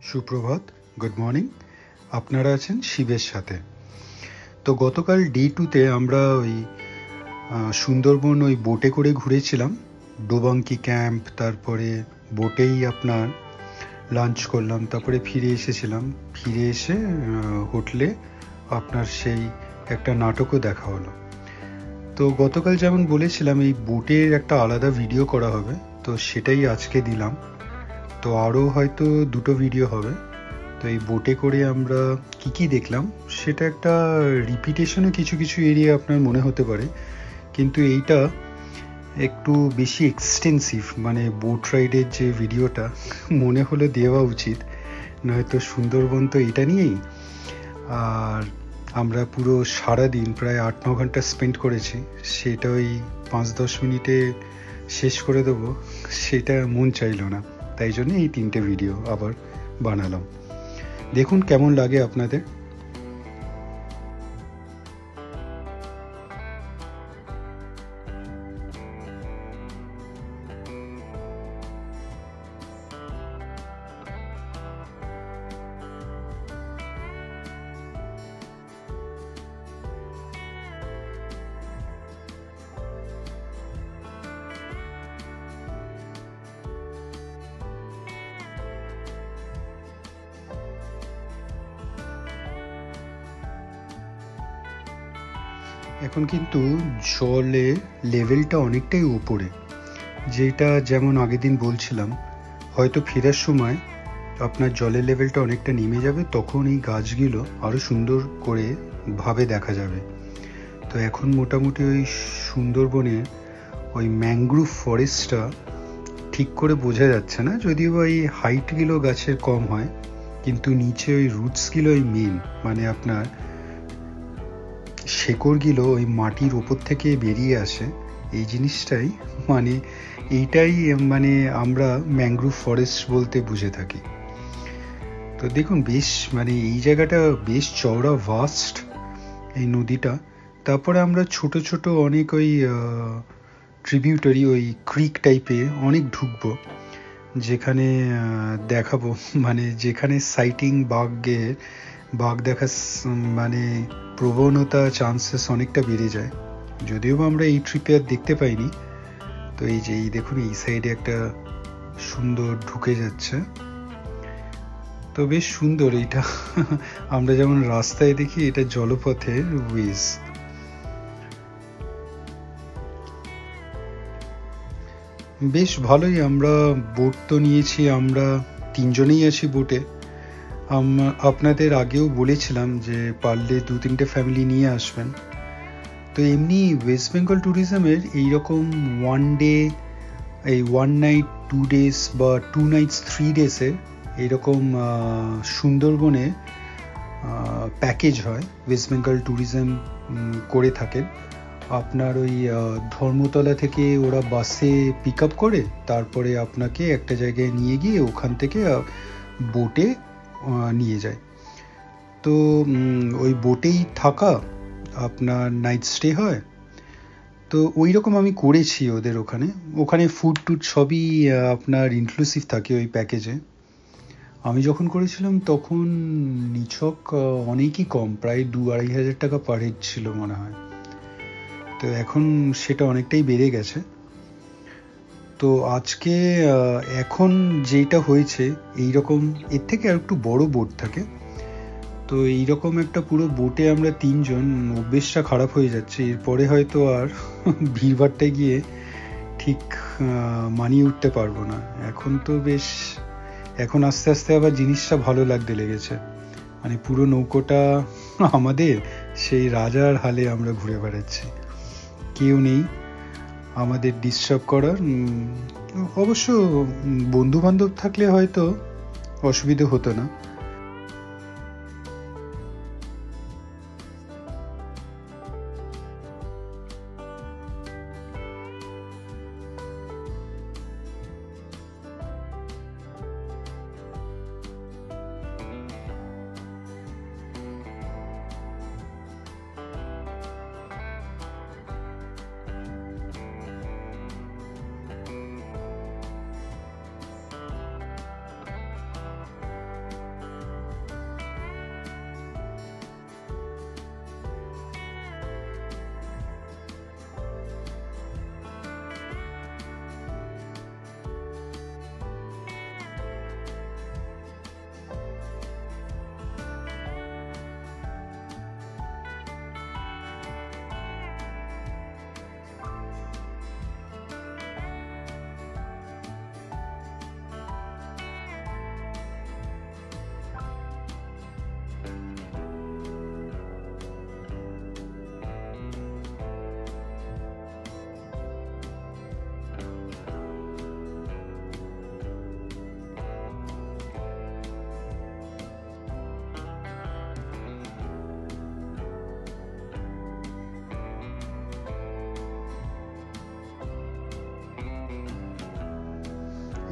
সুপ্রভাত, good morning. আপনারা আছেন শিবের সাথে। তো গতকাল ডে 2-তে আমরা ওই সুন্দরবন ওই বোটে করে ঘুরেছিলাম। ডোবাঙ্কি ক্যাম্প, তারপরে বোটেই আপনার লাঞ্চ করলাম, তারপরে ফিরে এসেছিলাম। ফিরে এসে হোটেলে আপনার সেই একটা নাটকও দেখা হলো। তো গতকাল যেমন বলেছিলাম এই বোটের একটা আলাদা ভিডিও করা হবে, তো সেটাই আজকে দিলাম। তো আরও হয়তো 2টো ভিডিও হবে। তো এই বোটে করে আমরা কি দেখলাম সেটা একটা রিপিটেশনও কিছু কিছু এরিয়া আপনার মনে হতে পারে, কিন্তু এইটা একটু বেশি এক্সটেন্সিভ, মানে বোট রাইডের যে ভিডিওটা মনে হলে দেওয়া উচিত, নয়তো সুন্দরবন তো এটা নিয়েই। আর আমরা পুরো সারাদিন প্রায় 8-9 ঘন্টা স্পেন্ড করেছি, সেটা ওই 5-10 মিনিটে শেষ করে দেবো, সেটা মন চাইলো না। তাই জন্য এই 3টে ভিডিও আবার বানালাম। দেখুন কেমন লাগে আপনাদের। এখন কিন্তু জলের লেভেলটা অনেকটাই উপরে, যেটা যেমন আগের দিন বলছিলাম, হয়তো ফেরার সময় আপনার জলের লেভেলটা অনেকটা নেমে যাবে, তখন এই গাছগুলো আরও সুন্দর করে ভাবে দেখা যাবে। তো এখন মোটামুটি ওই সুন্দরবনের ওই ম্যানগ্রোভ ফরেস্টটা ঠিক করে বোঝা যাচ্ছে না, যদিও বা এই হাইটগুলো গাছের কম হয়, কিন্তু নিচে ওই রুটসগুলো ওই মেন, মানে আপনার শেকড়গুলো ওই মাটির ওপর থেকে বেরিয়ে আসে। এই জিনিসটাই মানে এইটাই মানে আমরা ম্যানগ্রোভ ফরেস্ট বলতে বুঝে থাকি। তো দেখুন বেশ মানে এই জায়গাটা বেশ চওড়া, ভাস্ট এই নদীটা। তারপরে আমরা ছোট ছোট অনেক ওই ট্রিবিউটারি ওই ক্রিক টাইপে অনেক ঢুকবো, যেখানে দেখাবো মানে যেখানে সাইটিং বাঘ দেখার মানে প্রবণতা, চান্সেস অনেকটা বেড়ে যায়। যদিও আমরা এই ট্রিপে আর দেখতে পাইনি। তো এই যে এই দেখুন এই সাইডে একটা সুন্দর ঢুকে যাচ্ছে, তো বেশ সুন্দর এইটা। আমরা যেমন রাস্তায় দেখি, এটা জলপথের ওয়েজ। বেশ ভালোই। আমরা বোট তো নিয়েছি, আমরা 3 জনেই আছি বোটে। আপনাদের আগেও বলেছিলাম যে পারলে 2-3টে ফ্যামিলি নিয়ে আসবেন। তো এমনি ওয়েস্ট বেঙ্গল ট্যুরিজমের এইরকম 1 ডে, এই 1 নাইট 2 ডেজ বা 2 নাইটস 3 ডেজের এইরকম সুন্দরবনে প্যাকেজ হয়, ওয়েস্ট বেঙ্গল ট্যুরিজম করে থাকেন। আপনার ওই ধর্মতলা থেকে ওরা বাসে পিক আপ করে, তারপরে আপনাকে একটা জায়গায় নিয়ে গিয়ে ওখান থেকে বোটে নিয়ে যায়। তো ওই বোটেই থাকা, আপনার নাইট স্টে হয়। তো ওই রকম আমি করেছি ওদের ওখানে ফুড টুড সবই আপনার ইনক্লুসিভ থাকে ওই প্যাকেজে। আমি যখন করেছিলাম তখন নিছক অনেকই কম, প্রায় 2-2.5 হাজার টাকা পার হেড ছিল মনে হয়। তো এখন সেটা অনেকটাই বেড়ে গেছে। তো আজকে এখন যেটা হয়েছে এইরকম, এর থেকে আর একটু বড় বোট থাকে। তো এইরকম একটা পুরো বোটে আমরা 3 জন, অভ্যেসটা খারাপ হয়ে যাচ্ছে। এরপরে হয়তো আর ভিড়ভাড়টায় গিয়ে ঠিক মানিয়ে উঠতে পারবো না। এখন তো বেশ, এখন আস্তে আস্তে আবার জিনিসটা ভালো লাগতে লেগেছে। মানে পুরো নৌকোটা আমাদের, সেই রাজার হালে আমরা ঘুরে বেড়াচ্ছি, কেউ নেই আমাদের ডিস্টার্ব করার। অবশ্য বন্ধু বান্ধব থাকলে হয়তো অসুবিধে হতো না।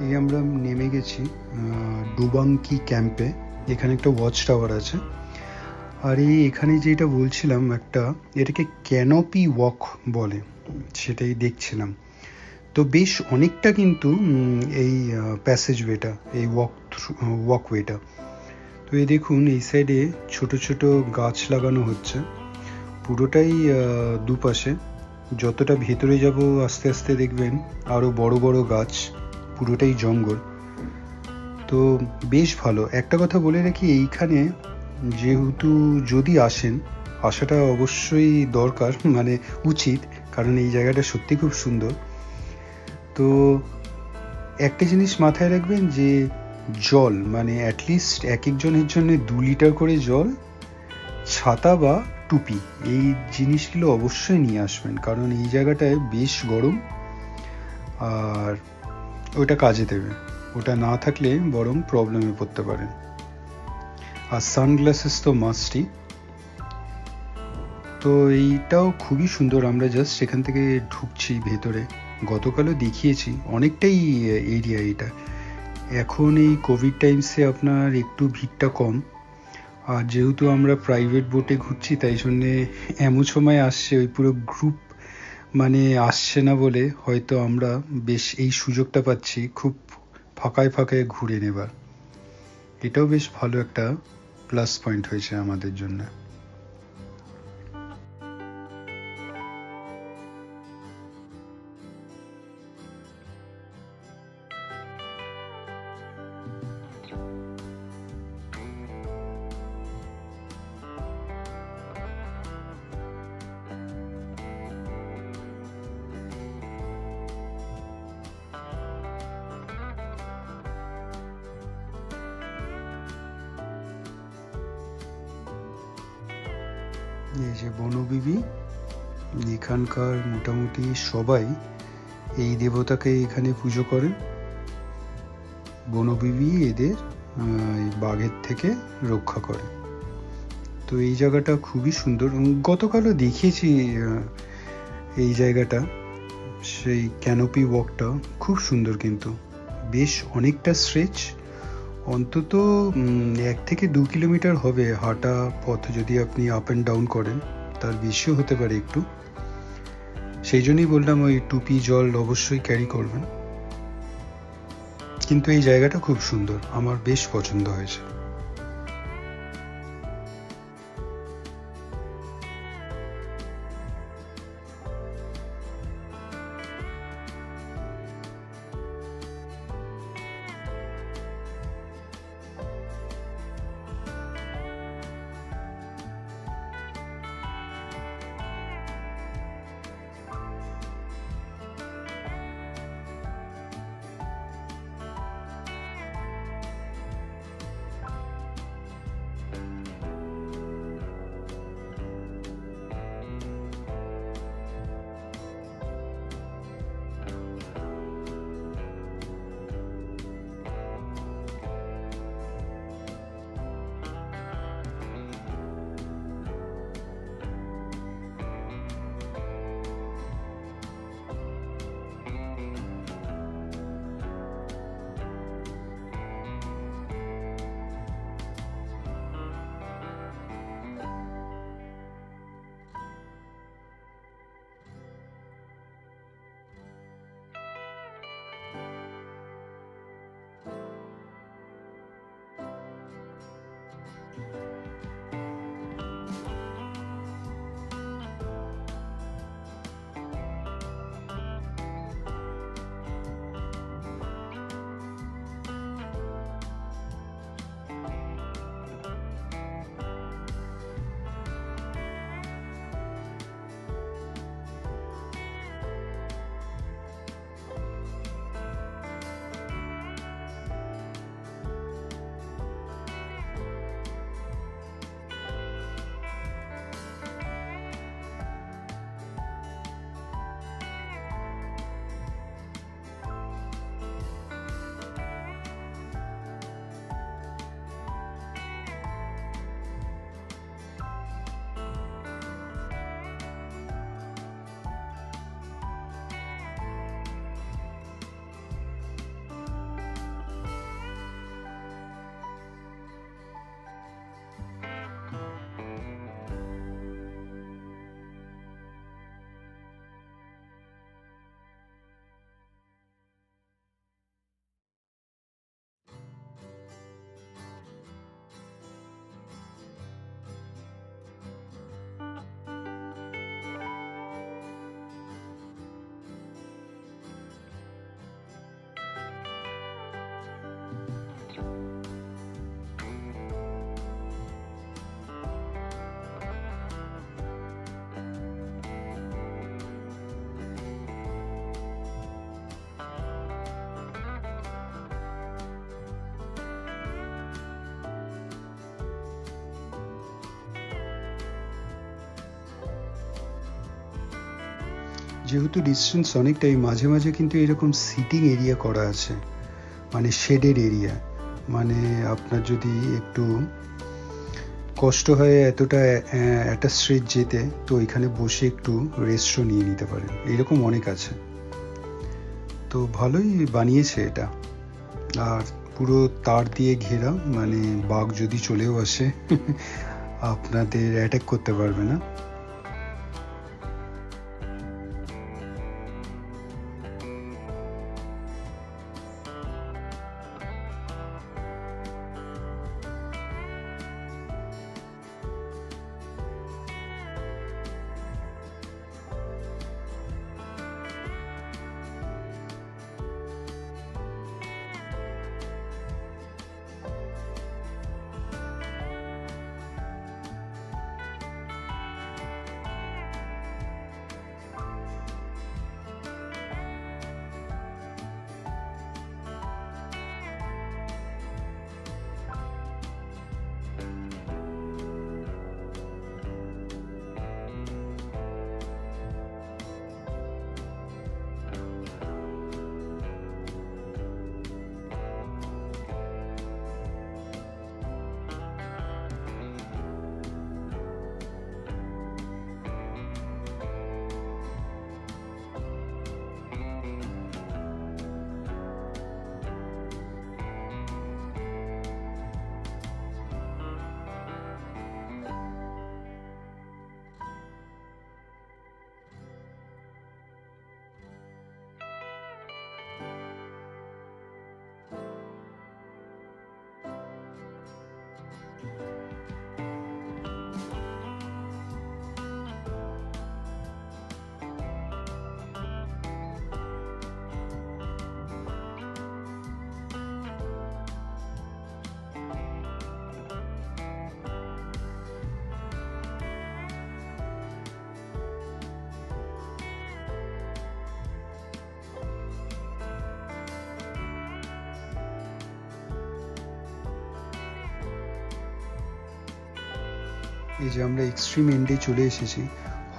এই আমরা নেমে গেছি ডুবাংকি ক্যাম্পে। এখানে একটা ওয়াচ টাওয়ার আছে। আর এখানে যেটা বলছিলাম এটাকে ক্যানোপি ওয়াক বলে, সেটাই দেখছিলাম। তো বেশ অনেকটা কিন্তু এই প্যাসেজ ওয়েটা, এই ওয়াকওয়েটা। তো এই দেখুন এই সাইডে ছোট ছোট গাছ লাগানো হচ্ছে পুরোটাই দুপাশে। যতটা ভেতরে যাব আস্তে আস্তে দেখবেন আরো বড় বড় গাছ, পুরোটাই জঙ্গল। তো বেশ ভালো। একটা কথা বলে রাখি, এইখানে যেহেতু যদি আসাটা অবশ্যই দরকার, মানে উচিত, কারণ এই জায়গাটা সত্যি খুব সুন্দর। তো একটা জিনিস মাথায় রাখবেন যে জল, মানে অ্যাটলিস্ট এক একজনের জন্য 2 লিটার করে জল, ছাতা বা টুপি, এই জিনিসগুলো অবশ্যই নিয়ে আসবেন, কারণ এই জায়গাটায় বেশ গরম আর ওটা কাজে দেবে। ওটা না থাকলে বরং প্রবলেমে পড়তে পারেন। আর সানগ্লাসেস তো মাস্টই। তো এইটাও খুবই সুন্দর। আমরা জাস্ট এখান থেকে ঢুকছি ভেতরে। গতকালও দেখিয়েছি, অনেকটাই এরিয়া এটা। এখন এই কোভিড টাইমসে আপনার একটু ভিড়টা কম, আর যেহেতু আমরা প্রাইভেট বোটে ঘুরছি তাই জন্যে এমন সময় আসছে ওই পুরো গ্রুপ মানে আসছে না বলে হয়তো আমরা বেশ এই সুযোগটা পাচ্ছি খুব ফাঁকায় ফাঁকায় ঘুরে নেবার। এটাও বেশ ভালো একটা প্লাস পয়েন্ট হয়েছে আমাদের জন্য। এই যে বনবিবি, এখানকার মোটামুটি সবাই এই দেবতাকে এখানে পুজো করেন। বনবিবি এদের বাঘের থেকে রক্ষা করে। তো এই জায়গাটা খুবই সুন্দর। গতকালও দেখিয়েছি এই জায়গাটা, সেই ক্যানোপি ওয়াকটা খুব সুন্দর, কিন্তু বেশ অনেকটা স্ট্রেচ, অন্তত 1 থেকে 2 কিলোমিটার হবে হাঁটা পথ যদি আপনি আপ অ্যান্ড ডাউন করেন, তার বেশিও হতে পারে একটু। সেই জন্যই বললাম ওই টুপি জল অবশ্যই ক্যারি করবেন। কিন্তু এই জায়গাটা খুব সুন্দর, আমার বেশ পছন্দ হয়েছে। যেহেতু ডিস্টেন্স অনেকটাই, মাঝে মাঝে কিন্তু এরকম সিটিং এরিয়া করা আছে, মানে শেডেড এরিয়া, মানে আপনার যদি একটু কষ্ট হয় এতটা একটা স্ট্রেট যেতে, তো এখানে বসে একটু রেস্টও নিয়ে নিতে পারেন, এরকম অনেক আছে। তো ভালোই বানিয়েছে এটা। আর পুরো তার দিয়ে ঘেরা, মানে বাঘ যদি চলেও আসে আপনাদের অ্যাটাক করতে পারবে না। এই যে আমরা এক্সট্রিম এন্ডে চলে এসেছি,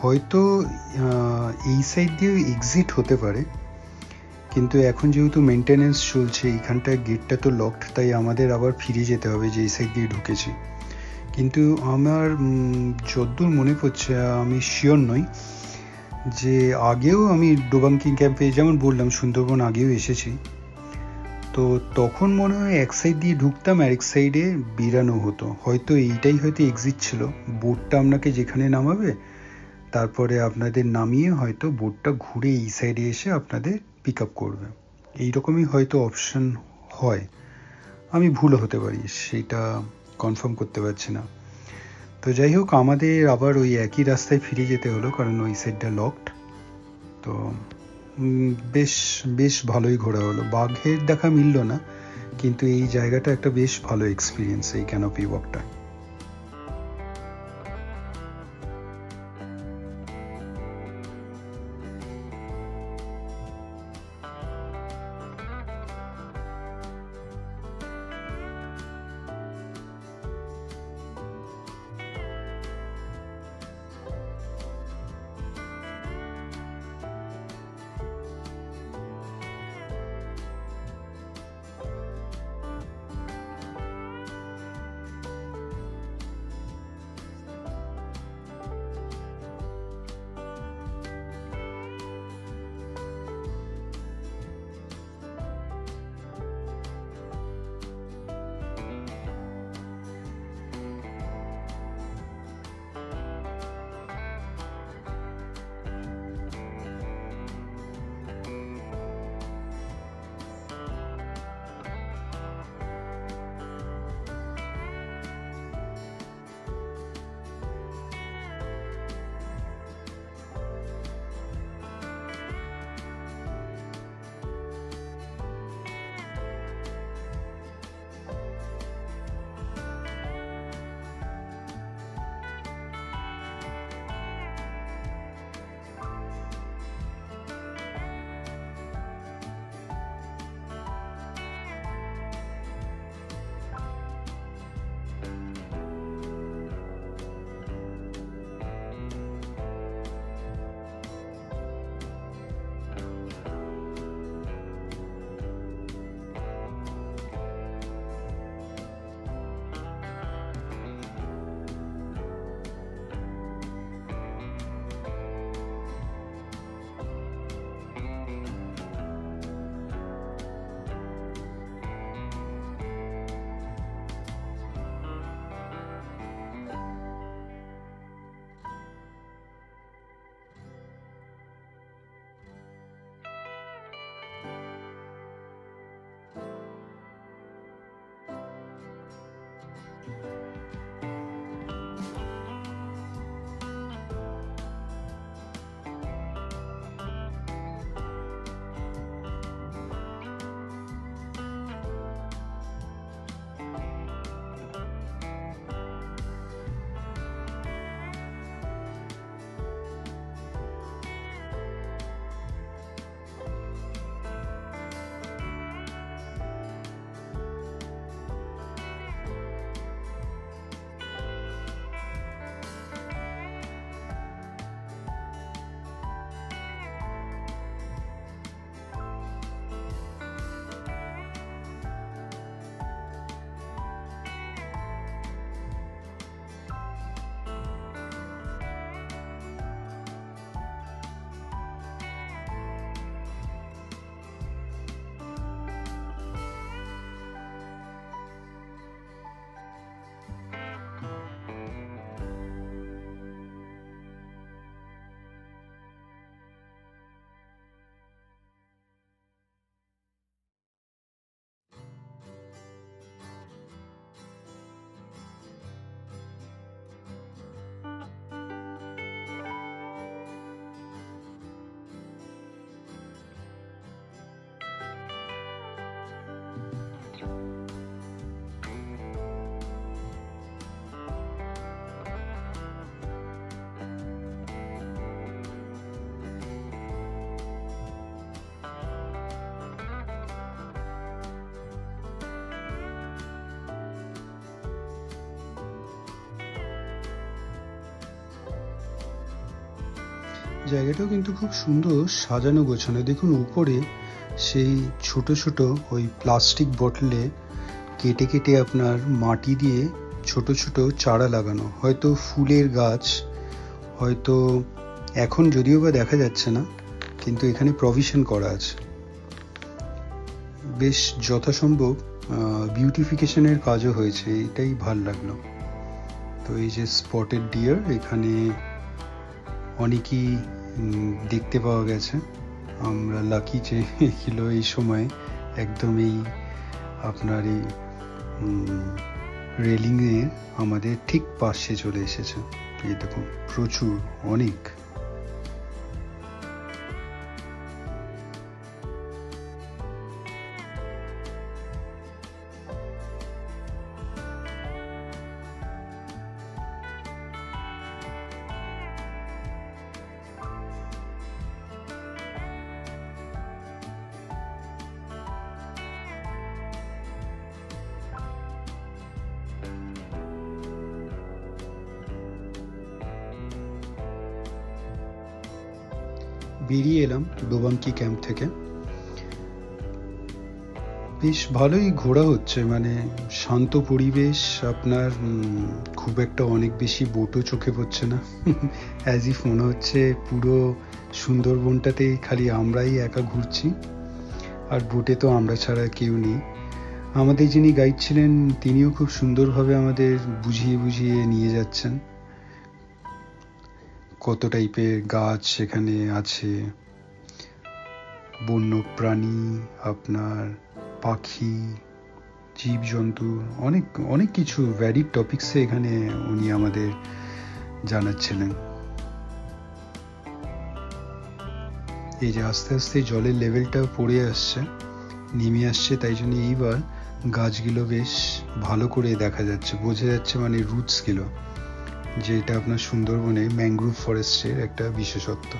হয়তো এই সাইড দিয়েও এক্সিট হতে পারে, কিন্তু এখন যেহেতু মেনটেনেন্স চলছে, এইখানটায় গেটটা তো লকড, তাই আমাদের আবার ফিরে যেতে হবে যে এই সাইড দিয়ে ঢুকেছি। কিন্তু আমার যদ্দূর মনে পড়ছে, আমি শিওর নই, যে আগেও আমি ডোবাংকিং ক্যাম্পে, যেমন বললাম সুন্দরবন আগেও এসেছি, তো তখন মনে হয় এক সাইড দিয়ে ঢুকতাম আর এক সাইডে বেরানো হতো, হয়তো এইটাই হয়তো এক্সিট ছিল। বোটটা আপনাকে যেখানে নামাবে, তারপরে আপনাদের নামিয়ে হয়তো বোটটা ঘুরে এই সাইডে এসে আপনাদের পিক আপ করবে, এইরকমই হয়তো অপশন হয়। আমি ভুল হতে পারি, সেটা কনফার্ম করতে পারছি না। তো যাই হোক, আমাদের আবার ওই একই রাস্তায় ফিরে যেতে হলো, কারণ ওই সাইডটা লকড। তো বেশ বেশ ভালোই ঘোরা হলো, বাঘের দেখা মিলল না, কিন্তু এই জায়গাটা একটা বেশ ভালো এক্সপিরিয়েন্স, এই ক্যানোপি ওয়াকটা। জায়গাটাও কিন্তু খুব সুন্দর সাজানো গোছানো। দেখুন উপরে সেই ছোট ছোট ওই প্লাস্টিক বটলে কেটে কেটে আপনার মাটি দিয়ে ছোট ছোট চারা লাগানো, হয়তো ফুলের গাছ, হয়তো এখন যদিও বা দেখা যাচ্ছে না, কিন্তু এখানে প্রভিশন করা আছে। বেশ যথাসম্ভব বিউটিফিকেশনের কাজও হয়েছে, এটাই ভাল লাগলো। তো এই যে স্পটেড ডিয়ার এখানে অনেকই দেখতে পাওয়া গেছে। আমরা লাকি যে এগুলো এই সময় একদম এই আপনার এই রেলিংয়ে আমাদের ঠিক পাশে চলে এসেছে। এই দেখুন প্রচুর, অনেক। বেরিয়ে এলাম ডোবাঙ্কি ক্যাম্প থেকে। বেশ ভালোই ঘোরা হচ্ছে, মানে শান্ত পরিবেশ আপনার, খুব একটা অনেক বেশি বোটও চোখে পড়ছে না। অ্যাজ ইফ মনে হচ্ছে পুরো সুন্দরবনটাতেই খালি আমরাই একা ঘুরছি, আর বোটে তো আমরা ছাড়া কেউ নেই। আমাদের যিনি গাইড ছিলেন তিনিও খুব সুন্দরভাবে আমাদের বুঝিয়ে বুঝিয়ে নিয়ে যাচ্ছেন কত টাইপের গাছ সেখানে আছে, বন্য প্রাণী, আপনার পাখি, জীবজন্তু, অনেক অনেক কিছু ভ্যারিড টপিকসে এখানে উনি আমাদের জানাচ্ছিলেন। এই যে আস্তে আস্তে জলের লেভেলটা পড়ে আসছে, নেমে আসছে, তাই জন্য এইবার গাছগুলো বেশ ভালো করে দেখা যাচ্ছে, বোঝা যাচ্ছে মানে রুটসগুলো, যে এটা আপনার সুন্দরবনে ম্যানগ্রোভ ফরেস্টের একটা বিশেষত্ব।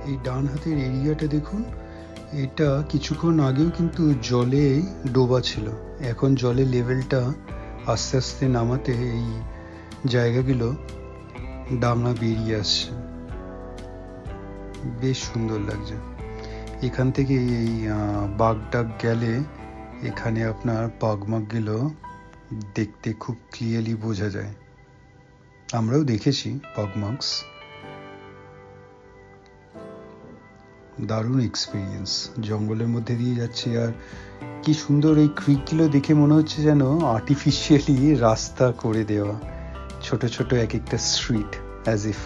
এই ডান হাতের এরিয়াটা দেখুন, এটা কিছুক্ষণ আগেও কিন্তু জলে ডোবা ছিল, এখন জলের লেভেলটা আস্তে আস্তে নামাতে এই জায়গাগুলো ডাঙা বেরিয়ে আসছে, বেশ সুন্দর লাগছে। এখান থেকে এই বাগডাক গেলে এখানে আপনার পাগমাকগুলো দেখতে খুব ক্লিয়ারলি বোঝা যায়। আমরাও দেখেছি পাগমাকস। দারুণ এক্সপিরিয়েন্স, জঙ্গলের মধ্যে দিয়ে যাচ্ছে, আর কি সুন্দর এই ক্রিকগুলো দেখে মনে হচ্ছে যেন আর্টিফিশিয়ালি রাস্তা করে দেওয়া, ছোট ছোট এক একটা স্ট্রিট, অ্যাজ ইফ।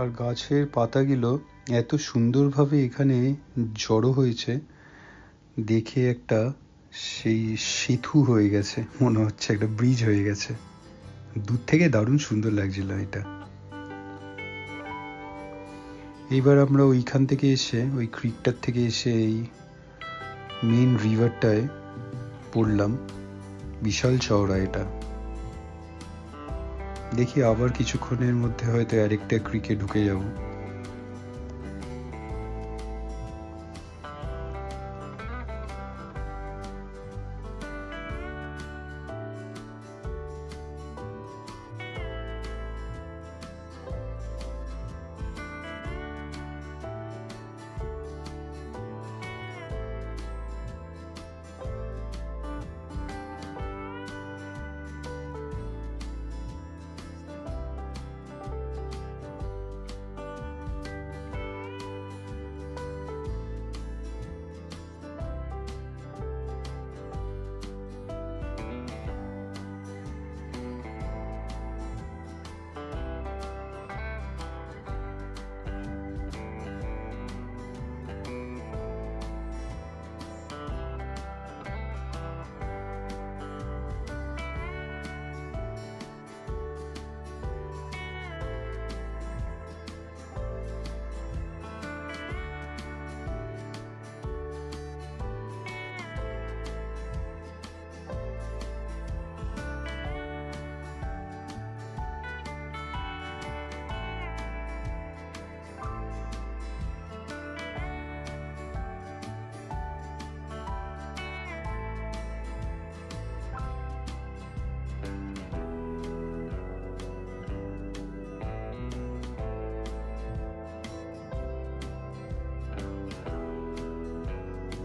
আর গাছের পাতাগুলো এত সুন্দরভাবে এখানে জড়ো হয়েছে, দেখে একটা সেই সেতু হয়ে গেছে মনে হচ্ছে, একটা ব্রিজ হয়ে গেছে। দূর থেকে দারুণ সুন্দর লাগছিল এটা। এইবার আমরা ওইখান থেকে এসে, ওই ক্রিকটার থেকে এসে এই মেন রিভারটায় পড়লাম। বিশাল চওড়া এটা। দেখি আবার কিছুক্ষণের মধ্যে হয়তো আরেকটা ক্রিকে ঢুকে যাব।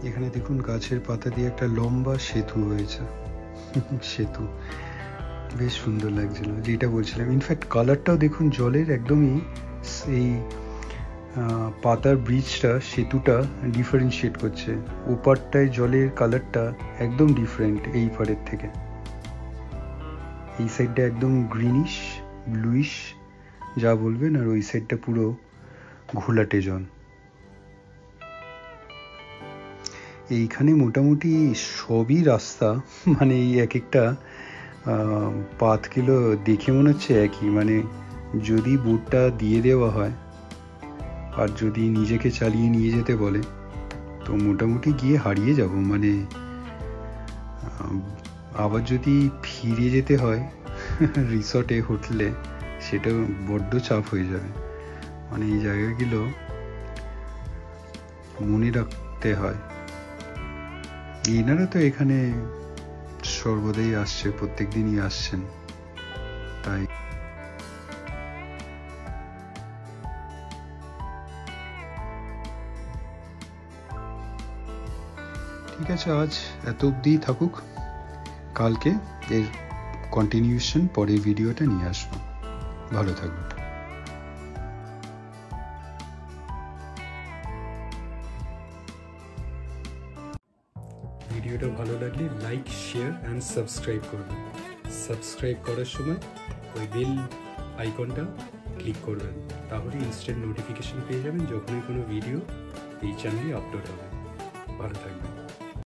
এখানে দেখুন গাছের পাতা দিয়ে একটা লম্বা সেতু হয়েছে। সেতু বেশ সুন্দর লাগছিল, যেটা বলছিলাম। ইনফ্যাক্ট কালারটাও দেখুন জলের একদমই, সেই পাতার ব্রিজটা, সেতুটা ডিফারেন্সিয়েট করছে। ওপারটায় জলের কালারটা একদম ডিফারেন্ট এই পারের থেকে। এই সাইডটা একদম গ্রিনিশ ব্লুইশ যা বলবেন, আর ওই সাইডটা পুরো ঘোলাটে জল। এইখানে মোটামুটি সবই রাস্তা, মানে এই এক একটা পাথগুলো দেখে মনে হচ্ছে একই। মানে যদি বোটটা দিয়ে দেওয়া হয় আর যদি নিজেকে চালিয়ে নিয়ে যেতে বলে, তো মোটামুটি গিয়ে হারিয়ে যাব। মানে আবার যদি ফিরে যেতে হয় রিসর্টে, হোটেলে, সেটা বড্ড চাপ হয়ে যাবে। মানে এই জায়গাগুলো মনে রাখতে হয়। এনারা তো এখানে সর্বদাই আসছে, প্রত্যেক দিনই আসছেন, তাই। ঠিক আছে, আজ এত অবধিই থাকুক। কালকে এর কন্টিনিউশন পরের ভিডিওটা নিয়ে আসবো। ভালো থাকবেন। ভিডিওটা ভালো লাগলে লাইক, শেয়ার অ্যান্ড সাবস্ক্রাইব করবেন। সাবস্ক্রাইব করার সময় ওই বেল আইকনটা ক্লিক করবেন, তাহলে ইনস্ট্যান্ট নোটিফিকেশন পেয়ে যাবেন যখনই কোনো ভিডিও এই চ্যানেলে আপলোড হবে। ভালো থাকবেন।